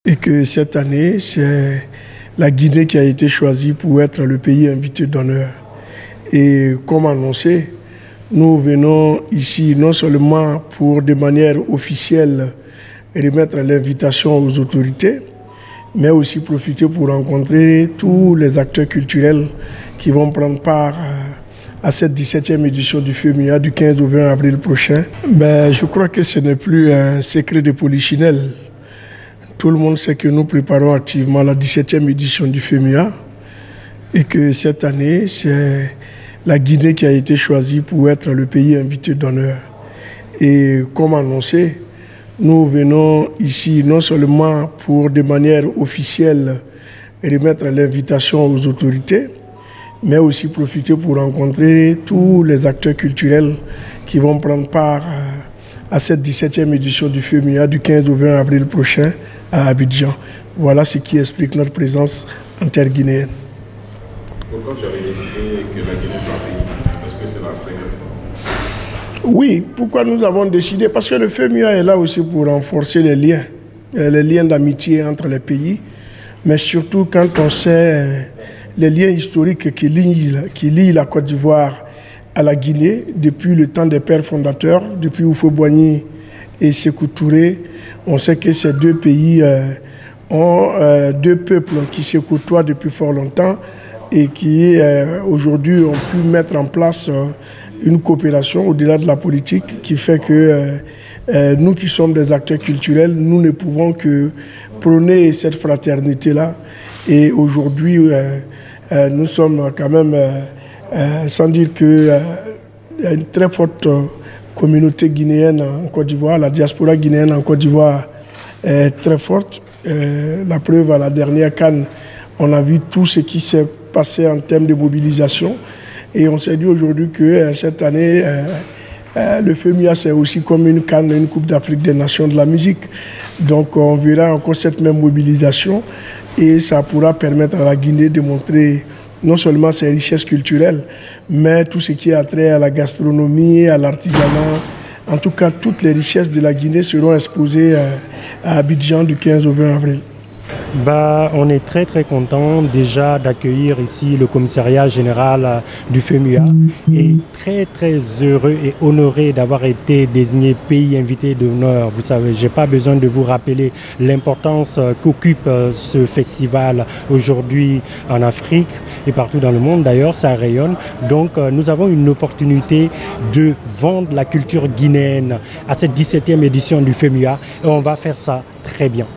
et que cette année, c'est la Guinée qui a été choisie pour être le pays invité d'honneur. Et comme annoncé, nous venons ici non seulement pour de manière officielle remettre l'invitation aux autorités, mais aussi profiter pour rencontrer tous les acteurs culturels qui vont prendre part à cette 17e édition du FEMIA du 15 au 20 avril prochain. Je crois que ce n'est plus un secret de polichinelle. Tout le monde sait que nous préparons activement la 17e édition du FEMIA et que cette année, c'est la Guinée qui a été choisie pour être le pays invité d'honneur. Et comme annoncé, nous venons ici non seulement pour de manière officielle remettre l'invitation aux autorités, mais aussi profiter pour rencontrer tous les acteurs culturels qui vont prendre part à cette 17e édition du FEMIA du 15 au 20 avril prochain à Abidjan. Voilà ce qui explique notre présence en terre guinéenne. Pourquoi vous avez décidé que la Guinée soit pays? Parce que c'est la première fois. Oui, pourquoi nous avons décidé? Parce que le FEMIA est là aussi pour renforcer les liens d'amitié entre les pays, mais surtout quand on sait les liens historiques qui lient la Côte d'Ivoire à la Guinée depuis le temps des pères fondateurs, depuis Houphouët-Boigny et Sékou Touré. On sait que ces deux pays ont deux peuples qui se côtoient depuis fort longtemps et qui aujourd'hui ont pu mettre en place une coopération au-delà de la politique qui fait que nous qui sommes des acteurs culturels, nous ne pouvons que prôner cette fraternité-là. Et aujourd'hui, nous sommes quand même, sans dire qu'il y a une très forte communauté guinéenne en Côte d'Ivoire, la diaspora guinéenne en Côte d'Ivoire est très forte. La preuve, à la dernière CAN, on a vu tout ce qui s'est passé en termes de mobilisation. Et on s'est dit aujourd'hui que cette année, le FEMIA, c'est aussi comme une CAN, une Coupe d'Afrique des Nations de la musique. Donc on verra encore cette même mobilisation et ça pourra permettre à la Guinée de montrer non seulement ses richesses culturelles, mais tout ce qui a trait à la gastronomie, à l'artisanat. En tout cas, toutes les richesses de la Guinée seront exposées à Abidjan du 15 au 20 avril. On est très content déjà d'accueillir ici le commissariat général du FEMIA et très heureux et honoré d'avoir été désigné pays invité d'honneur. Vous savez, je n'ai pas besoin de vous rappeler l'importance qu'occupe ce festival aujourd'hui en Afrique et partout dans le monde. D'ailleurs, ça rayonne. Donc nous avons une opportunité de vendre la culture guinéenne à cette 17e édition du FEMIA et on va faire ça très bien.